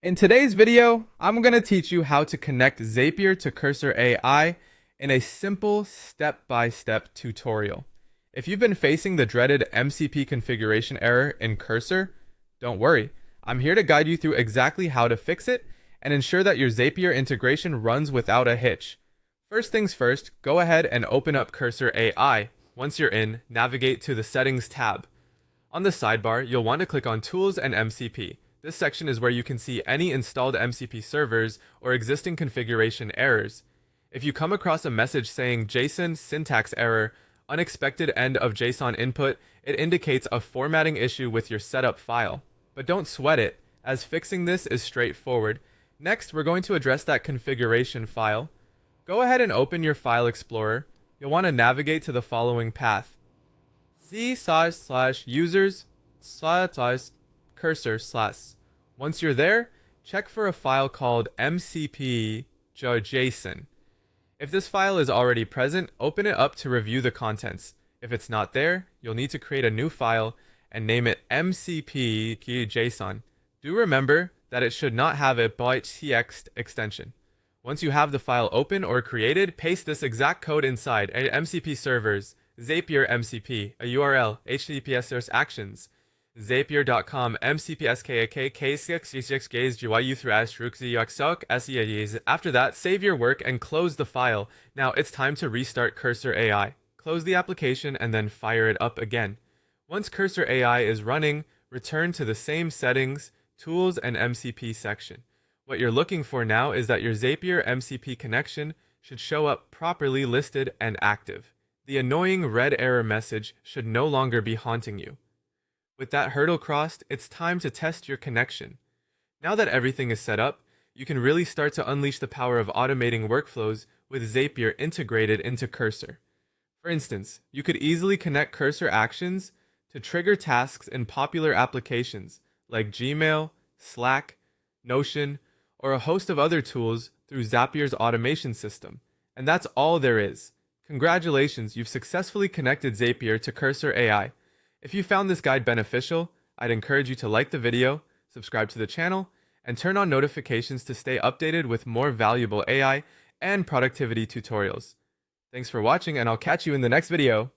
In today's video, I'm going to teach you how to connect Zapier to Cursor AI in a simple step-by-step tutorial. If you've been facing the dreaded MCP configuration error in Cursor, don't worry. I'm here to guide you through exactly how to fix it and ensure that your Zapier integration runs without a hitch. First things first, go ahead and open up Cursor AI. Once you're in, navigate to the Settings tab. On the sidebar, you'll want to click on Tools and MCP. This section is where you can see any installed MCP servers or existing configuration errors. If you come across a message saying JSON syntax error, unexpected end of JSON input, it indicates a formatting issue with your setup file. But don't sweat it, as fixing this is straightforward. Next, we're going to address that configuration file. Go ahead and open your file explorer. You'll want to navigate to the following path. c/users/cursor/. Once you're there, check for a file called mcp.json. If this file is already present, open it up to review the contents. If it's not there, you'll need to create a new file and name it mcp.json. Do remember that it should not have a .txt extension. Once you have the file open or created, paste this exact code inside a MCP servers, Zapier MCP, a URL, https actions, zapier.com mcpskak After that, save your work and close the file. Now it's time to restart Cursor AI. Close the application and then fire it up again. Once Cursor AI is running, return to the same settings, tools, and MCP section. What you're looking for now is that your Zapier MCP connection should show up properly listed and active. The annoying red error message should no longer be haunting you. With that hurdle crossed, it's time to test your connection. Now that everything is set up, you can really start to unleash the power of automating workflows with Zapier integrated into Cursor. For instance, you could easily connect Cursor actions to trigger tasks in popular applications like Gmail, Slack, Notion, or a host of other tools through Zapier's automation system. And that's all there is. Congratulations, you've successfully connected Zapier to Cursor AI. If you found this guide beneficial, I'd encourage you to like the video, subscribe to the channel, and turn on notifications to stay updated with more valuable AI and productivity tutorials. Thanks for watching, and I'll catch you in the next video.